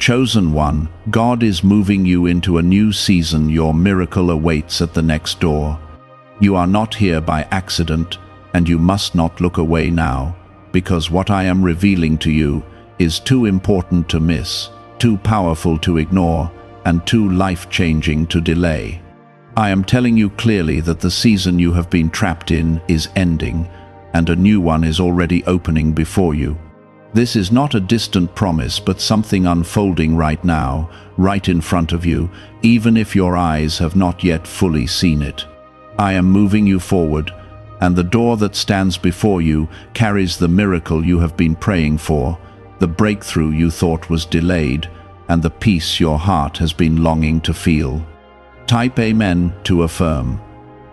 chosen one, God is moving you into a new season. Your miracle awaits at the next door. You are not here by accident, and you must not look away now, because what I am revealing to you is too important to miss, too powerful to ignore, and too life-changing to delay. I am telling you clearly that the season you have been trapped in is ending, and a new one is already opening before you. This is not a distant promise, but something unfolding right now, right in front of you, even if your eyes have not yet fully seen it. I am moving you forward, and the door that stands before you carries the miracle you have been praying for, the breakthrough you thought was delayed, and the peace your heart has been longing to feel. Type Amen to affirm.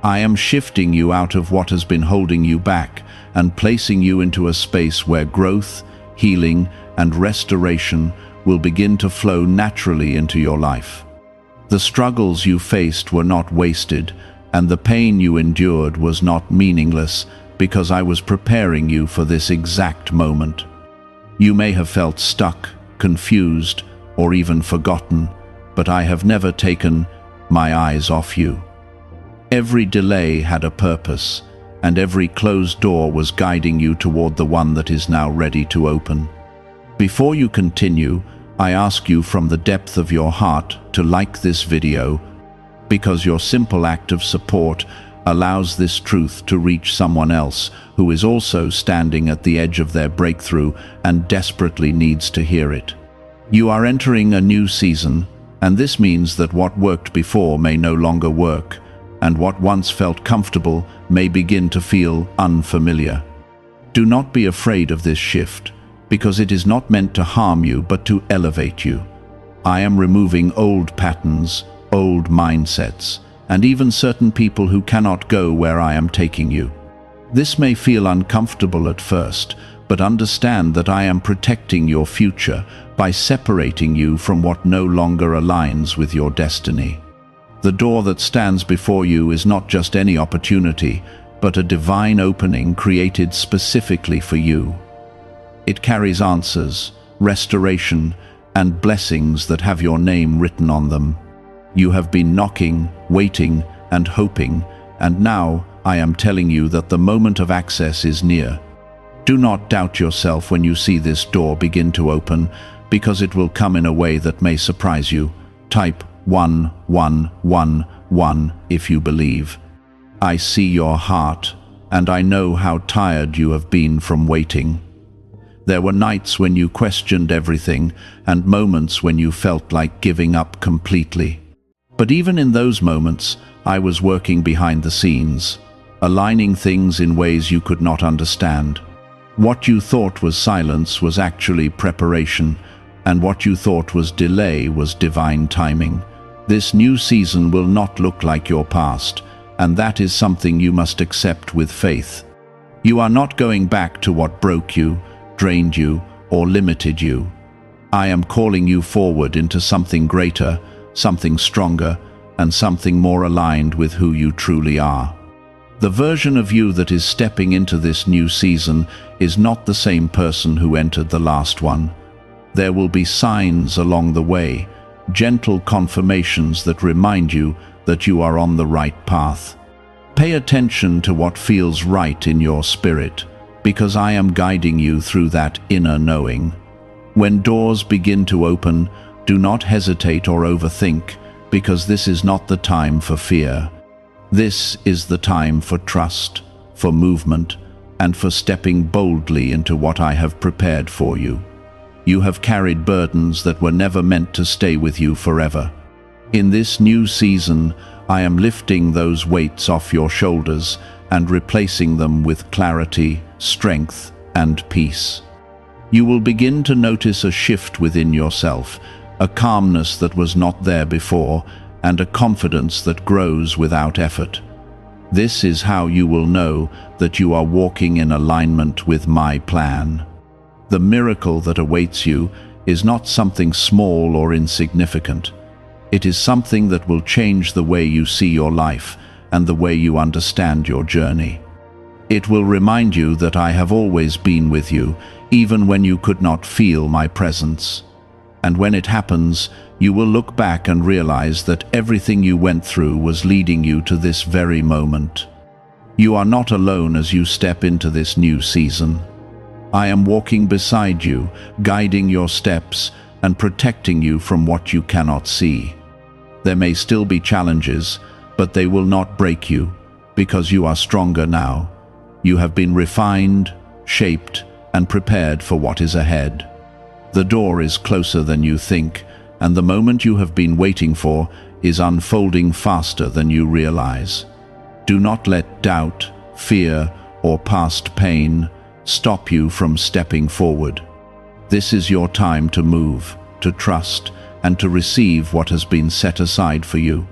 I am shifting you out of what has been holding you back and placing you into a space where growth, healing, and restoration will begin to flow naturally into your life. The struggles you faced were not wasted, and the pain you endured was not meaningless, because I was preparing you for this exact moment. You may have felt stuck, confused, or even forgotten, but I have never taken my eyes off you. Every delay had a purpose, and every closed door was guiding you toward the one that is now ready to open. Before you continue, I ask you from the depth of your heart to like this video, because your simple act of support allows this truth to reach someone else who is also standing at the edge of their breakthrough and desperately needs to hear it. You are entering a new season, and this means that what worked before may no longer work, and what once felt comfortable may begin to feel unfamiliar. Do not be afraid of this shift, because it is not meant to harm you but to elevate you. I am removing old patterns, old mindsets, and even certain people who cannot go where I am taking you. This may feel uncomfortable at first, but understand that I am protecting your future by separating you from what no longer aligns with your destiny. The door that stands before you is not just any opportunity, but a divine opening created specifically for you. It carries answers, restoration, and blessings that have your name written on them. You have been knocking, waiting, and hoping, and now I am telling you that the moment of access is near. Do not doubt yourself when you see this door begin to open, because it will come in a way that may surprise you. Type 1111 if you believe. I see your heart, and I know how tired you have been from waiting. There were nights when you questioned everything, and moments when you felt like giving up completely. But even in those moments, I was working behind the scenes, aligning things in ways you could not understand. What you thought was silence was actually preparation, and what you thought was delay was divine timing. This new season will not look like your past, and that is something you must accept with faith. You are not going back to what broke you, drained you, or limited you. I am calling you forward into something greater, something stronger, and something more aligned with who you truly are. The version of you that is stepping into this new season is not the same person who entered the last one. There will be signs along the way, gentle confirmations that remind you that you are on the right path. Pay attention to what feels right in your spirit, because I am guiding you through that inner knowing. When doors begin to open, do not hesitate or overthink, because this is not the time for fear. This is the time for trust, for movement, and for stepping boldly into what I have prepared for you. You have carried burdens that were never meant to stay with you forever. In this new season, I am lifting those weights off your shoulders and replacing them with clarity, strength, and peace. You will begin to notice a shift within yourself, a calmness that was not there before, and a confidence that grows without effort. This is how you will know that you are walking in alignment with my plan. The miracle that awaits you is not something small or insignificant. It is something that will change the way you see your life and the way you understand your journey. It will remind you that I have always been with you, even when you could not feel my presence. And when it happens, you will look back and realize that everything you went through was leading you to this very moment. You are not alone as you step into this new season. I am walking beside you, guiding your steps and protecting you from what you cannot see. There may still be challenges, but they will not break you, because you are stronger now. You have been refined, shaped, and prepared for what is ahead. The door is closer than you think, and the moment you have been waiting for is unfolding faster than you realize. Do not let doubt, fear, or past pain stop you from stepping forward. This is your time to move, to trust, and to receive what has been set aside for you.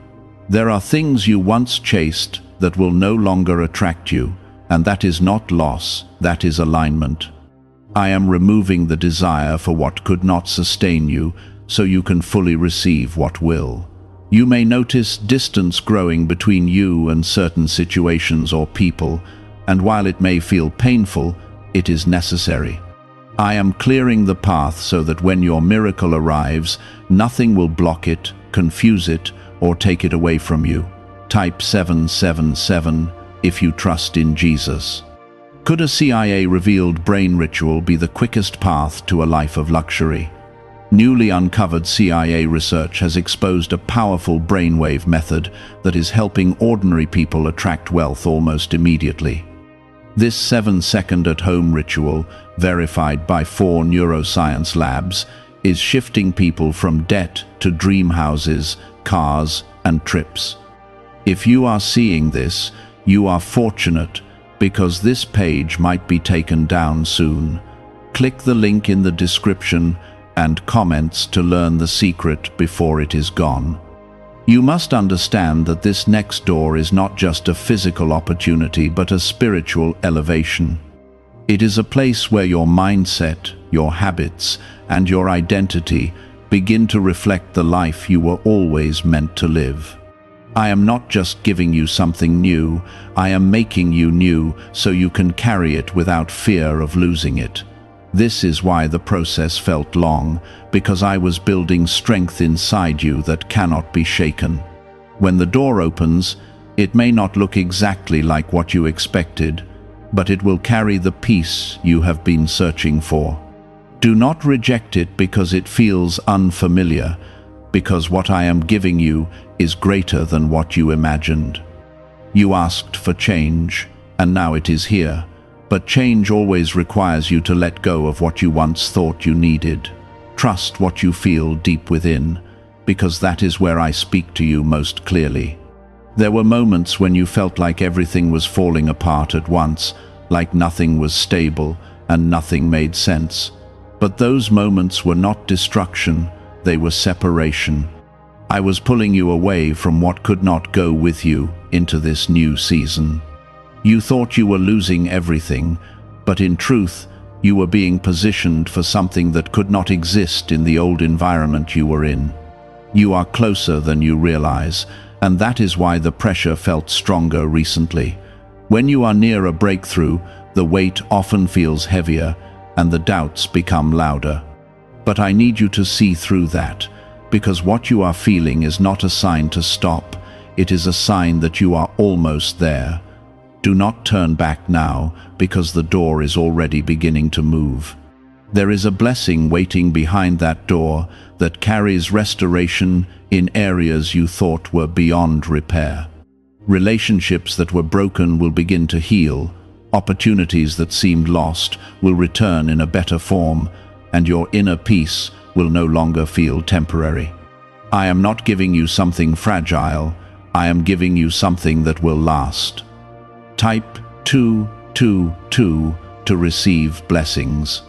There are things you once chased that will no longer attract you, and that is not loss, that is alignment. I am removing the desire for what could not sustain you, so you can fully receive what will. You may notice distance growing between you and certain situations or people, and while it may feel painful, it is necessary. I am clearing the path so that when your miracle arrives, nothing will block it, confuse it, or take it away from you. Type 777 if you trust in Jesus. Could a CIA-revealed brain ritual be the quickest path to a life of luxury? Newly uncovered CIA research has exposed a powerful brainwave method that is helping ordinary people attract wealth almost immediately. This 7-second at-home ritual, verified by 4 neuroscience labs, is shifting people from debt to dream houses, cars, and trips. If you are seeing this, you are fortunate, because this page might be taken down soon. Click the link in the description and comments to learn the secret before it is gone. You must understand that this next door is not just a physical opportunity but a spiritual elevation. It is a place where your mindset, your habits, and your identity begin to reflect the life you were always meant to live. I am not just giving you something new, I am making you new so you can carry it without fear of losing it. This is why the process felt long, because I was building strength inside you that cannot be shaken. When the door opens, it may not look exactly like what you expected, but it will carry the peace you have been searching for. Do not reject it because it feels unfamiliar, because what I am giving you is greater than what you imagined. You asked for change, and now it is here. But change always requires you to let go of what you once thought you needed. Trust what you feel deep within, because that is where I speak to you most clearly. There were moments when you felt like everything was falling apart at once, like nothing was stable and nothing made sense. But those moments were not destruction, they were separation. I was pulling you away from what could not go with you into this new season. You thought you were losing everything, but in truth, you were being positioned for something that could not exist in the old environment you were in. You are closer than you realize, and that is why the pressure felt stronger recently. When you are near a breakthrough, the weight often feels heavier, and the doubts become louder. But I need you to see through that, because what you are feeling is not a sign to stop, it is a sign that you are almost there. Do not turn back now, because the door is already beginning to move. There is a blessing waiting behind that door that carries restoration in areas you thought were beyond repair. Relationships that were broken will begin to heal, opportunities that seemed lost will return in a better form, and your inner peace will no longer feel temporary. I am not giving you something fragile, I am giving you something that will last. Type 222 to receive blessings.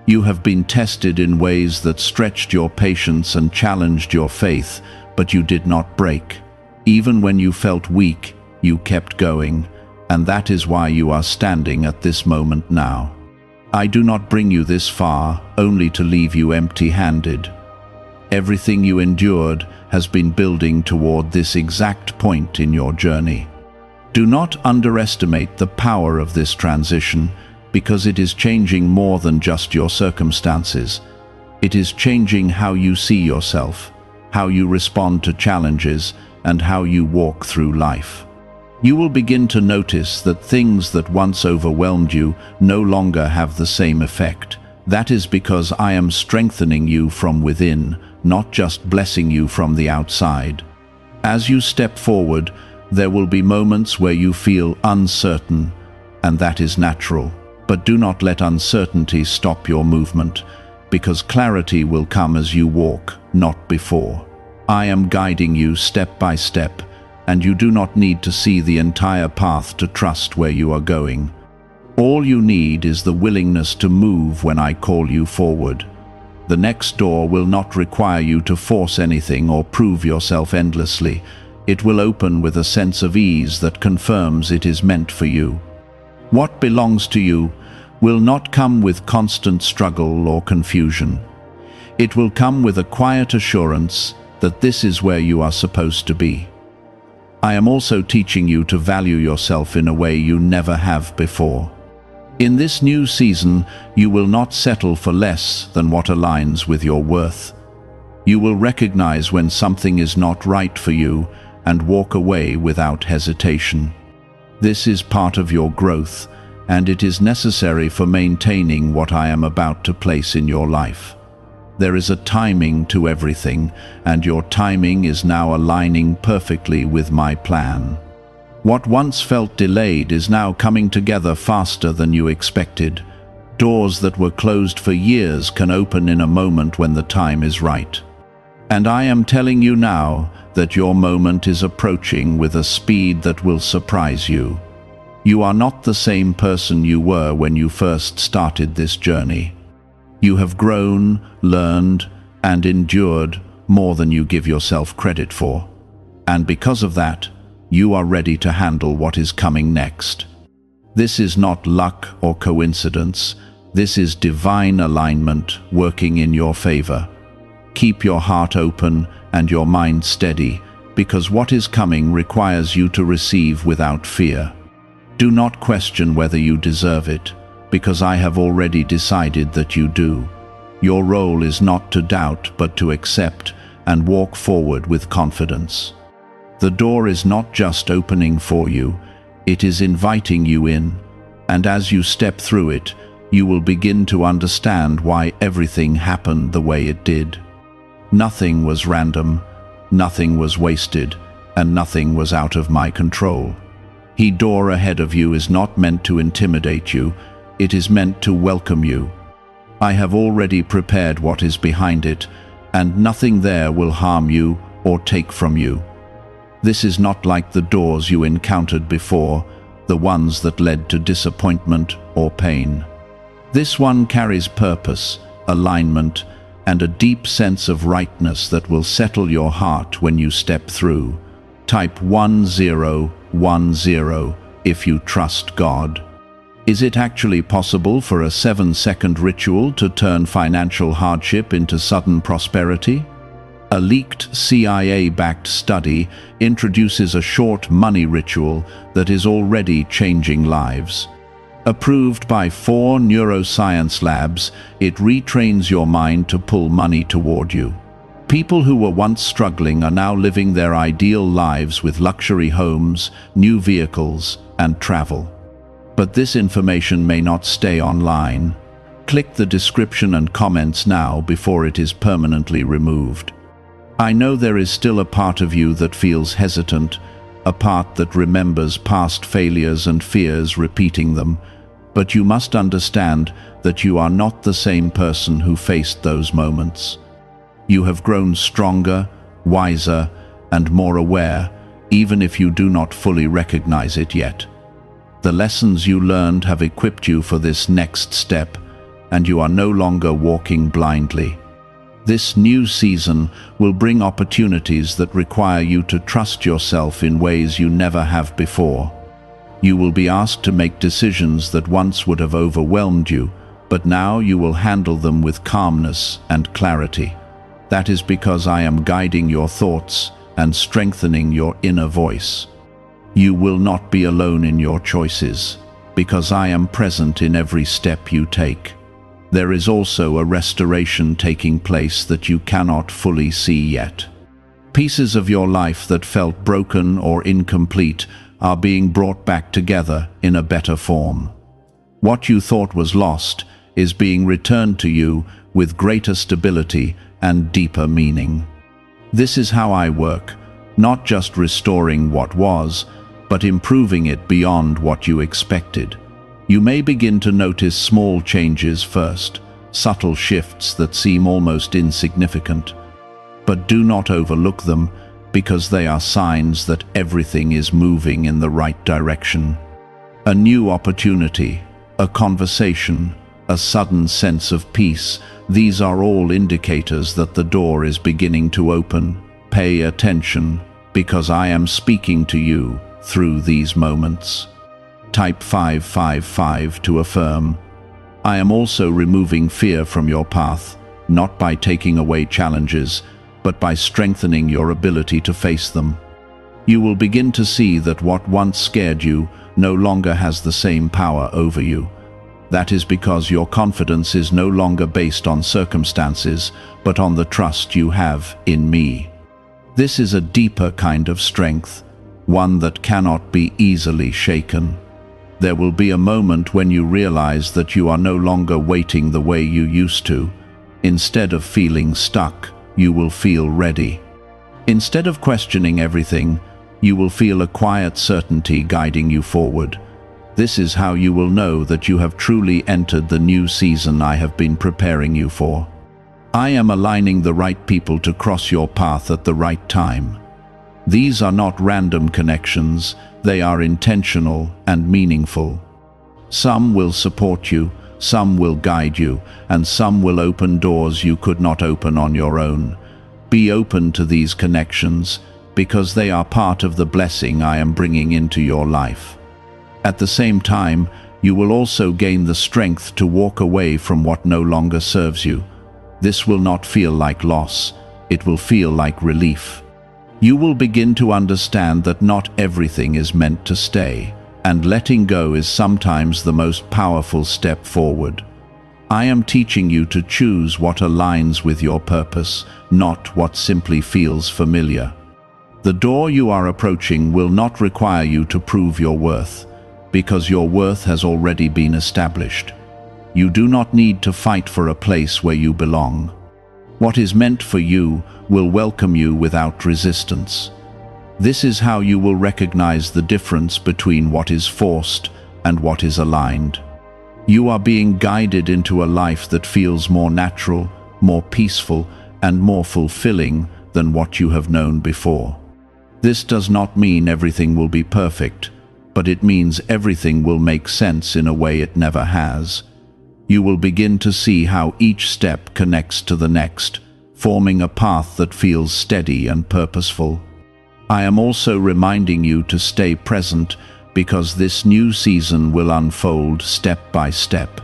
You have been tested in ways that stretched your patience and challenged your faith, but you did not break. Even when you felt weak, you kept going, and that is why you are standing at this moment now. I do not bring you this far only to leave you empty-handed. Everything you endured has been building toward this exact point in your journey. Do not underestimate the power of this transition, because it is changing more than just your circumstances. It is changing how you see yourself, how you respond to challenges, and how you walk through life. You will begin to notice that things that once overwhelmed you no longer have the same effect. That is because I am strengthening you from within, not just blessing you from the outside. As you step forward, there will be moments where you feel uncertain, and that is natural. But do not let uncertainty stop your movement, because clarity will come as you walk, not before. I am guiding you step by step, and you do not need to see the entire path to trust where you are going. All you need is the willingness to move when I call you forward. The next door will not require you to force anything or prove yourself endlessly. It will open with a sense of ease that confirms it is meant for you. What belongs to you will not come with constant struggle or confusion. It will come with a quiet assurance that this is where you are supposed to be. I am also teaching you to value yourself in a way you never have before. In this new season, you will not settle for less than what aligns with your worth. You will recognize when something is not right for you and walk away without hesitation. This is part of your growth, and it is necessary for maintaining what I am about to place in your life. There is a timing to everything, and your timing is now aligning perfectly with my plan. What once felt delayed is now coming together faster than you expected. Doors that were closed for years can open in a moment when the time is right. And I am telling you now that your moment is approaching with a speed that will surprise you. You are not the same person you were when you first started this journey. You have grown, learned, and endured more than you give yourself credit for. And because of that, you are ready to handle what is coming next. This is not luck or coincidence. This is divine alignment working in your favor. Keep your heart open and your mind steady, because what is coming requires you to receive without fear. Do not question whether you deserve it, because I have already decided that you do. Your role is not to doubt, but to accept and walk forward with confidence. The door is not just opening for you, it is inviting you in, and as you step through it, you will begin to understand why everything happened the way it did. Nothing was random, nothing was wasted, and nothing was out of my control. The door ahead of you is not meant to intimidate you, it is meant to welcome you. I have already prepared what is behind it, and nothing there will harm you or take from you. This is not like the doors you encountered before, the ones that led to disappointment or pain. This one carries purpose, alignment, and a deep sense of rightness that will settle your heart when you step through. Type 1010 if you trust God. Is it actually possible for a 7-second ritual to turn financial hardship into sudden prosperity? A leaked CIA-backed study introduces a short money ritual that is already changing lives. Approved by 4 neuroscience labs, it retrains your mind to pull money toward you. People who were once struggling are now living their ideal lives with luxury homes, new vehicles, and travel. But this information may not stay online. Click the description and comments now before it is permanently removed. I know there is still a part of you that feels hesitant, a part that remembers past failures and fears repeating them, but you must understand that you are not the same person who faced those moments. You have grown stronger, wiser, and more aware, even if you do not fully recognize it yet. The lessons you learned have equipped you for this next step, and you are no longer walking blindly. This new season will bring opportunities that require you to trust yourself in ways you never have before. You will be asked to make decisions that once would have overwhelmed you, but now you will handle them with calmness and clarity. That is because I am guiding your thoughts and strengthening your inner voice. You will not be alone in your choices, because I am present in every step you take. There is also a restoration taking place that you cannot fully see yet. Pieces of your life that felt broken or incomplete are being brought back together in a better form. What you thought was lost is being returned to you with greater stability and deeper meaning. This is how I work, not just restoring what was, but improving it beyond what you expected. You may begin to notice small changes first, subtle shifts that seem almost insignificant. But do not overlook them, because they are signs that everything is moving in the right direction. A new opportunity, a conversation, a sudden sense of peace, these are all indicators that the door is beginning to open. Pay attention, because I am speaking to you through these moments. Type 555 to affirm. I am also removing fear from your path, not by taking away challenges, but by strengthening your ability to face them. You will begin to see that what once scared you no longer has the same power over you. That is because your confidence is no longer based on circumstances, but on the trust you have in me. This is a deeper kind of strength, one that cannot be easily shaken. There will be a moment when you realize that you are no longer waiting the way you used to. Instead of feeling stuck, you will feel ready. Instead of questioning everything, you will feel a quiet certainty guiding you forward. This is how you will know that you have truly entered the new season I have been preparing you for. I am aligning the right people to cross your path at the right time. These are not random connections, they are intentional and meaningful. Some will support you, some will guide you, and some will open doors you could not open on your own. Be open to these connections, because they are part of the blessing I am bringing into your life. At the same time, you will also gain the strength to walk away from what no longer serves you. This will not feel like loss, it will feel like relief. You will begin to understand that not everything is meant to stay, and letting go is sometimes the most powerful step forward. I am teaching you to choose what aligns with your purpose, not what simply feels familiar. The door you are approaching will not require you to prove your worth, because your worth has already been established. You do not need to fight for a place where you belong. What is meant for you will welcome you without resistance. This is how you will recognize the difference between what is forced and what is aligned. You are being guided into a life that feels more natural, more peaceful, and more fulfilling than what you have known before. This does not mean everything will be perfect, but it means everything will make sense in a way it never has. You will begin to see how each step connects to the next, forming a path that feels steady and purposeful. I am also reminding you to stay present, because this new season will unfold step by step.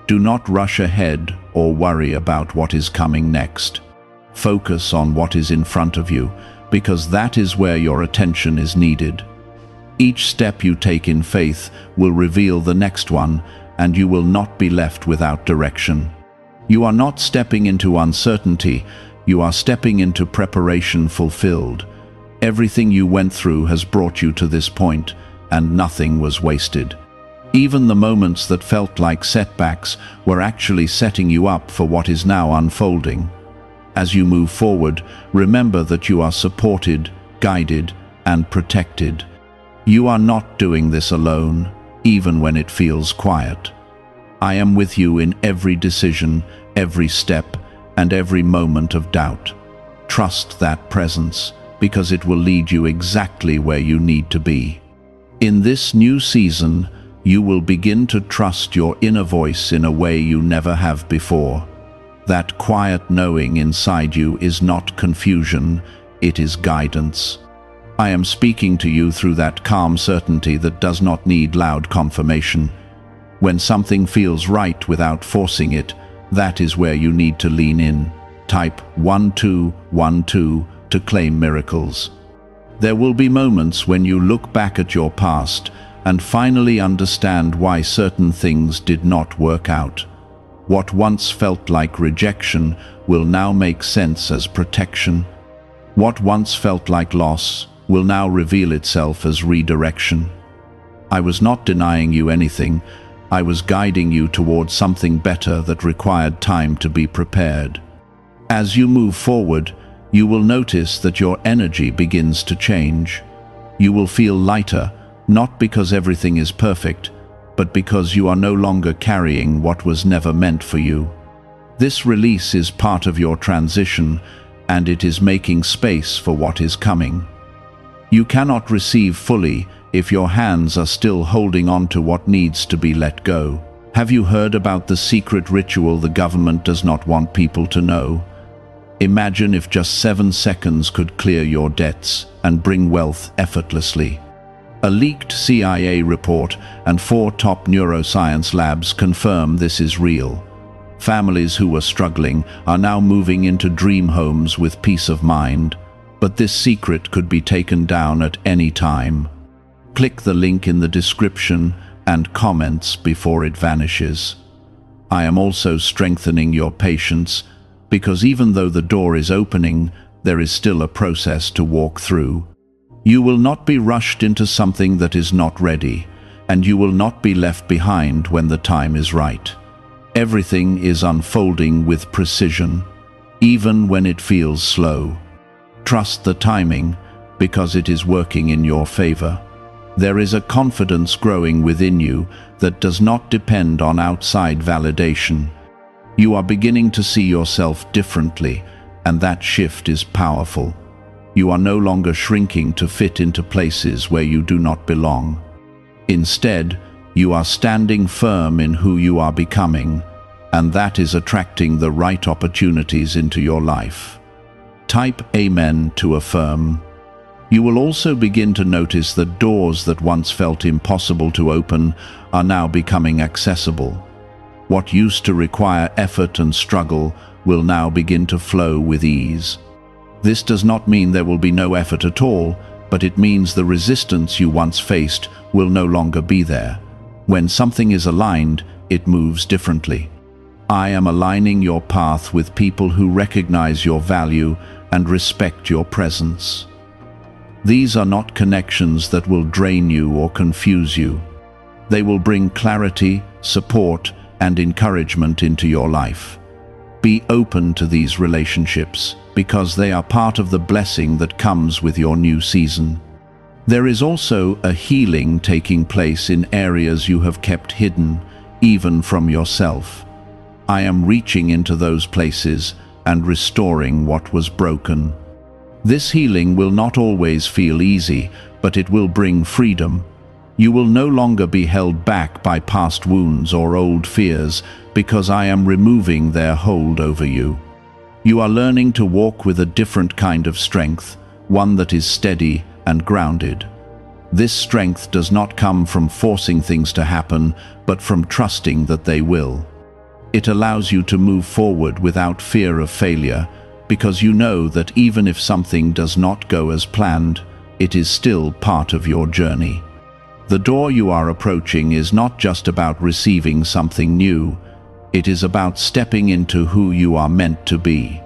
Do not rush ahead or worry about what is coming next. Focus on what is in front of you, because that is where your attention is needed. Each step you take in faith will reveal the next one, and you will not be left without direction. You are not stepping into uncertainty, you are stepping into preparation fulfilled. Everything you went through has brought you to this point, and nothing was wasted. Even the moments that felt like setbacks were actually setting you up for what is now unfolding. As you move forward, remember that you are supported, guided, and protected. You are not doing this alone, even when it feels quiet. I am with you in every decision, every step, and every moment of doubt. Trust that presence, because it will lead you exactly where you need to be. In this new season, you will begin to trust your inner voice in a way you never have before. That quiet knowing inside you is not confusion, it is guidance. I am speaking to you through that calm certainty that does not need loud confirmation. When something feels right without forcing it, that is where you need to lean in. Type 1212 to claim miracles. There will be moments when you look back at your past and finally understand why certain things did not work out. What once felt like rejection will now make sense as protection. What once felt like loss will now reveal itself as redirection. I was not denying you anything. I was guiding you towards something better that required time to be prepared. As you move forward, you will notice that your energy begins to change. You will feel lighter, not because everything is perfect, but because you are no longer carrying what was never meant for you. This release is part of your transition, and it is making space for what is coming. You cannot receive fully if your hands are still holding on to what needs to be let go. Have you heard about the secret ritual the government does not want people to know? Imagine if just 7 seconds could clear your debts and bring wealth effortlessly. A leaked CIA report and 4 top neuroscience labs confirm this is real. Families who were struggling are now moving into dream homes with peace of mind, but this secret could be taken down at any time. Click the link in the description and comments before it vanishes. I am also strengthening your patience, because even though the door is opening, there is still a process to walk through. You will not be rushed into something that is not ready, and you will not be left behind when the time is right. Everything is unfolding with precision, even when it feels slow. Trust the timing, because it is working in your favor. There is a confidence growing within you that does not depend on outside validation. You are beginning to see yourself differently, and that shift is powerful. You are no longer shrinking to fit into places where you do not belong. Instead, you are standing firm in who you are becoming, and that is attracting the right opportunities into your life. Type Amen to affirm. You will also begin to notice that doors that once felt impossible to open are now becoming accessible. What used to require effort and struggle will now begin to flow with ease. This does not mean there will be no effort at all, but it means the resistance you once faced will no longer be there. When something is aligned, it moves differently. I am aligning your path with people who recognize your value and respect your presence. These are not connections that will drain you or confuse you. They will bring clarity, support, and encouragement into your life. Be open to these relationships, because they are part of the blessing that comes with your new season. There is also a healing taking place in areas you have kept hidden, even from yourself. I am reaching into those places and restoring what was broken. This healing will not always feel easy, but it will bring freedom. You will no longer be held back by past wounds or old fears, because I am removing their hold over you. You are learning to walk with a different kind of strength, one that is steady and grounded. This strength does not come from forcing things to happen, but from trusting that they will. It allows you to move forward without fear of failure, because you know that even if something does not go as planned, it is still part of your journey. The door you are approaching is not just about receiving something new. It is about stepping into who you are meant to be.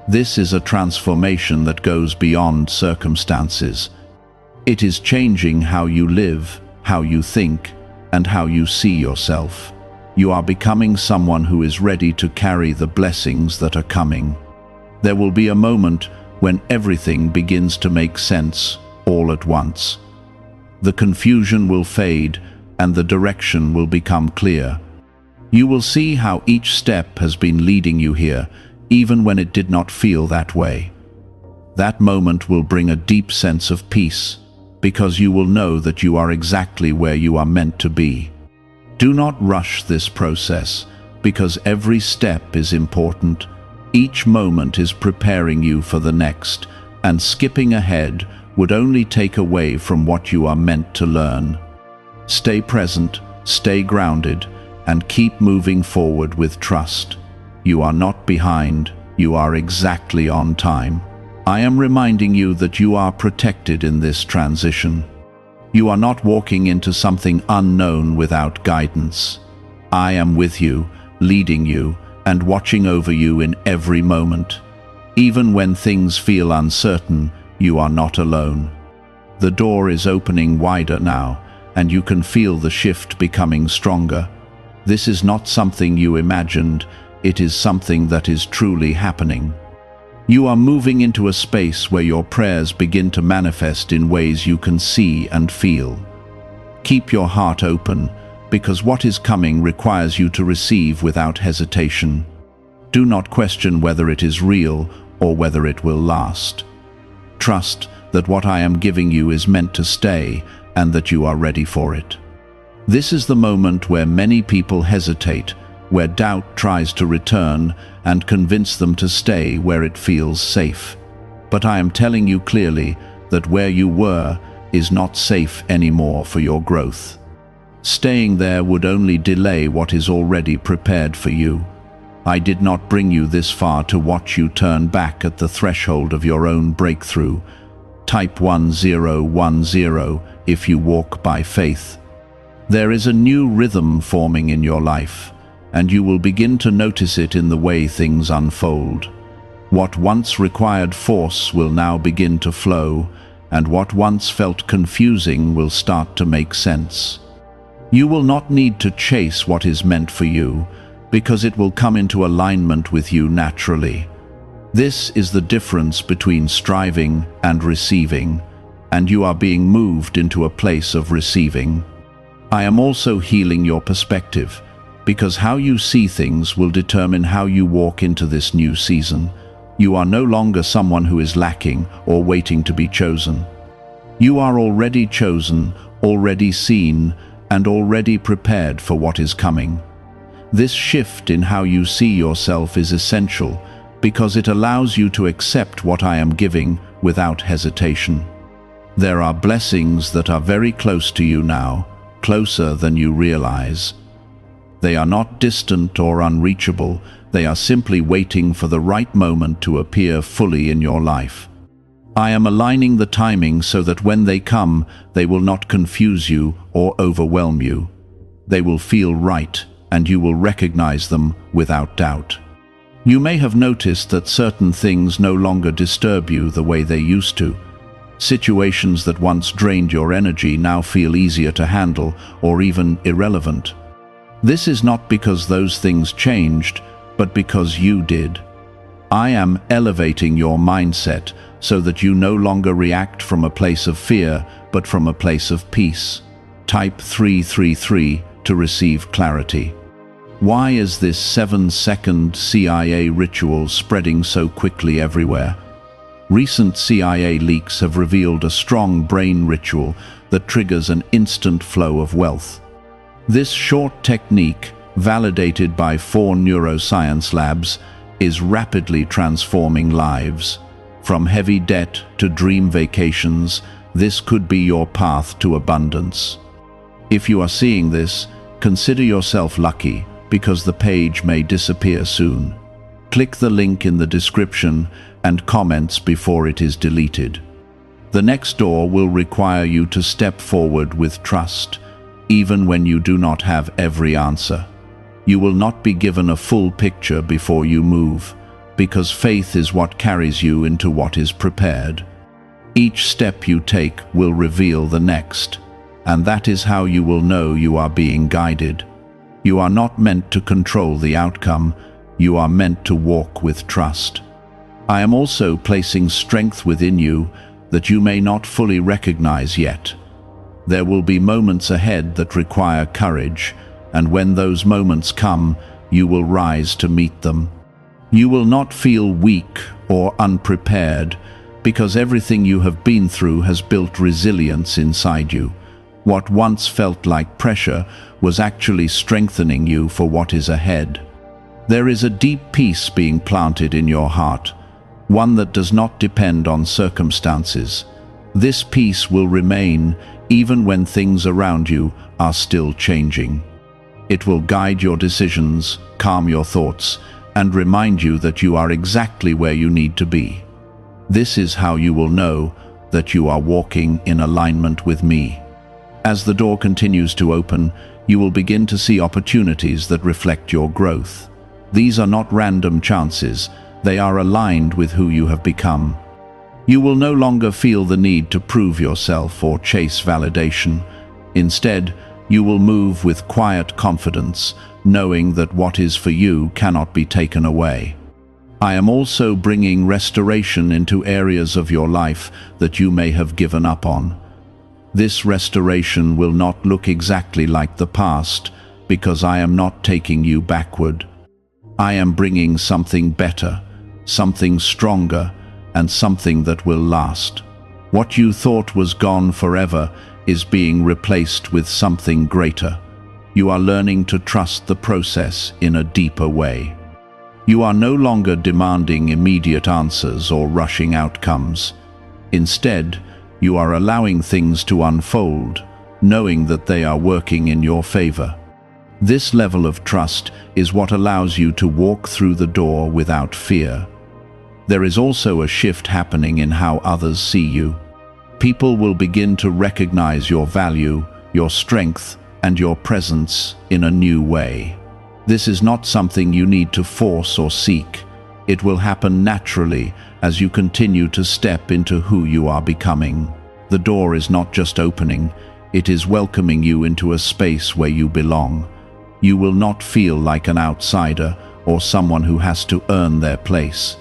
This is a transformation that goes beyond circumstances. It is changing how you live, how you think, and how you see yourself. You are becoming someone who is ready to carry the blessings that are coming. There will be a moment when everything begins to make sense all at once. The confusion will fade and the direction will become clear. You will see how each step has been leading you here, even when it did not feel that way. That moment will bring a deep sense of peace, because you will know that you are exactly where you are meant to be. Do not rush this process, because every step is important. Each moment is preparing you for the next, and skipping ahead would only take away from what you are meant to learn. Stay present, stay grounded, and keep moving forward with trust. You are not behind, you are exactly on time. I am reminding you that you are protected in this transition. You are not walking into something unknown without guidance. I am with you, leading you, and watching over you in every moment. Even when things feel uncertain, you are not alone. The door is opening wider now, and you can feel the shift becoming stronger. This is not something you imagined, it is something that is truly happening. You are moving into a space where your prayers begin to manifest in ways you can see and feel. Keep your heart open, because what is coming requires you to receive without hesitation. Do not question whether it is real or whether it will last. Trust that what I am giving you is meant to stay and that you are ready for it. This is the moment where many people hesitate, where doubt tries to return and convince them to stay where it feels safe. But I am telling you clearly that where you were is not safe anymore for your growth. Staying there would only delay what is already prepared for you. I did not bring you this far to watch you turn back at the threshold of your own breakthrough. Type 1010 if you walk by faith. There is a new rhythm forming in your life, and you will begin to notice it in the way things unfold. What once required force will now begin to flow, and what once felt confusing will start to make sense. You will not need to chase what is meant for you, because it will come into alignment with you naturally. This is the difference between striving and receiving, and you are being moved into a place of receiving. I am also healing your perspective, because how you see things will determine how you walk into this new season. You are no longer someone who is lacking or waiting to be chosen. You are already chosen, already seen, and already prepared for what is coming. This shift in how you see yourself is essential because it allows you to accept what I am giving without hesitation. There are blessings that are very close to you now, closer than you realize. They are not distant or unreachable, they are simply waiting for the right moment to appear fully in your life. I am aligning the timing so that when they come, they will not confuse you or overwhelm you. They will feel right, and you will recognize them without doubt. You may have noticed that certain things no longer disturb you the way they used to. Situations that once drained your energy now feel easier to handle or even irrelevant. This is not because those things changed, but because you did. I am elevating your mindset so that you no longer react from a place of fear, but from a place of peace. Type 333 to receive clarity. Why is this 7-second CIA ritual spreading so quickly everywhere? Recent CIA leaks have revealed a strong brain ritual that triggers an instant flow of wealth. This short technique, validated by 4 neuroscience labs, is rapidly transforming lives. From heavy debt to dream vacations, this could be your path to abundance. If you are seeing this, consider yourself lucky, because the page may disappear soon. Click the link in the description and comments before it is deleted. The next door will require you to step forward with trust, even when you do not have every answer. You will not be given a full picture before you move, because faith is what carries you into what is prepared. Each step you take will reveal the next, and that is how you will know you are being guided. You are not meant to control the outcome, you are meant to walk with trust. I am also placing strength within you that you may not fully recognize yet. There will be moments ahead that require courage, and when those moments come, you will rise to meet them. You will not feel weak or unprepared, because everything you have been through has built resilience inside you. What once felt like pressure was actually strengthening you for what is ahead. There is a deep peace being planted in your heart, one that does not depend on circumstances. This peace will remain even when things around you are still changing. It will guide your decisions, calm your thoughts, and remind you that you are exactly where you need to be. This is how you will know that you are walking in alignment with me. As the door continues to open, you will begin to see opportunities that reflect your growth. These are not random chances, they are aligned with who you have become. You will no longer feel the need to prove yourself or chase validation. Instead, you will move with quiet confidence, knowing that what is for you cannot be taken away. I am also bringing restoration into areas of your life that you may have given up on. This restoration will not look exactly like the past, because I am not taking you backward. I am bringing something better, something stronger, and something that will last. What you thought was gone forever is being replaced with something greater. You are learning to trust the process in a deeper way. You are no longer demanding immediate answers or rushing outcomes. Instead, you are allowing things to unfold, knowing that they are working in your favor. This level of trust is what allows you to walk through the door without fear. There is also a shift happening in how others see you. People will begin to recognize your value, your strength, and your presence in a new way. This is not something you need to force or seek. It will happen naturally as you continue to step into who you are becoming. The door is not just opening, it is welcoming you into a space where you belong. You will not feel like an outsider or someone who has to earn their place.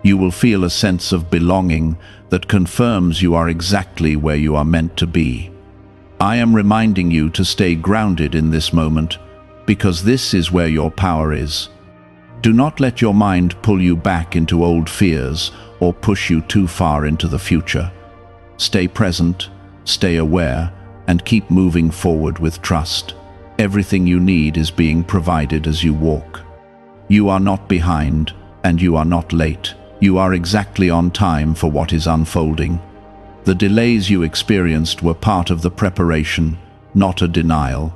You will feel a sense of belonging that confirms you are exactly where you are meant to be. I am reminding you to stay grounded in this moment, because this is where your power is. Do not let your mind pull you back into old fears or push you too far into the future. Stay present, stay aware, and keep moving forward with trust. Everything you need is being provided as you walk. You are not behind, and you are not late. You are exactly on time for what is unfolding. The delays you experienced were part of the preparation, not a denial.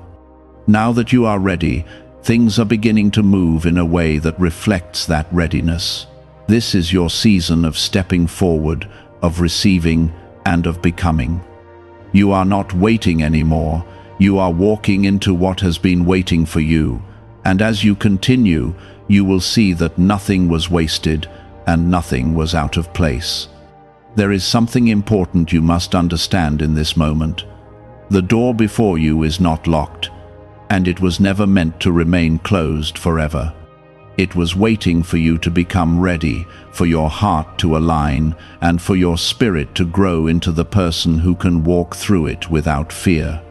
Now that you are ready, things are beginning to move in a way that reflects that readiness. This is your season of stepping forward, of receiving, and of becoming. You are not waiting anymore. You are walking into what has been waiting for you. And as you continue, you will see that nothing was wasted and nothing was out of place. There is something important you must understand in this moment. The door before you is not locked, and it was never meant to remain closed forever. It was waiting for you to become ready, for your heart to align, and for your spirit to grow into the person who can walk through it without fear.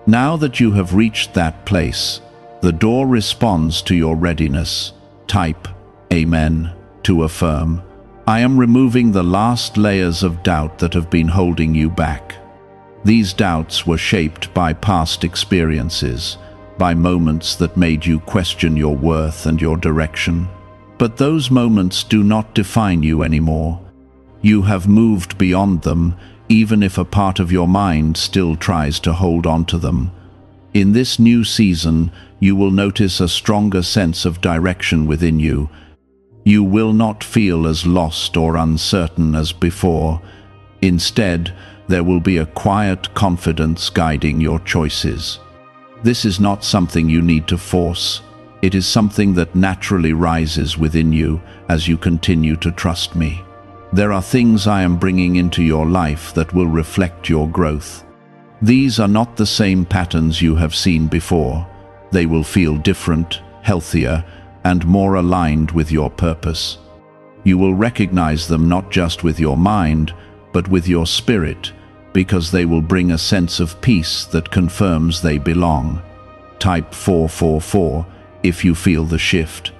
Now that you have reached that place, the door responds to your readiness. Type Amen to affirm. I am removing the last layers of doubt that have been holding you back. These doubts were shaped by past experiences, by moments that made you question your worth and your direction. But those moments do not define you anymore. You have moved beyond them, even if a part of your mind still tries to hold on to them. In this new season, you will notice a stronger sense of direction within you. You will not feel as lost or uncertain as before. Instead, there will be a quiet confidence guiding your choices. This is not something you need to force. It is something that naturally rises within you as you continue to trust me. There are things I am bringing into your life that will reflect your growth. These are not the same patterns you have seen before. They will feel different, healthier, and more aligned with your purpose. You will recognize them not just with your mind, but with your spirit, because they will bring a sense of peace that confirms they belong. Type 444 if you feel the shift.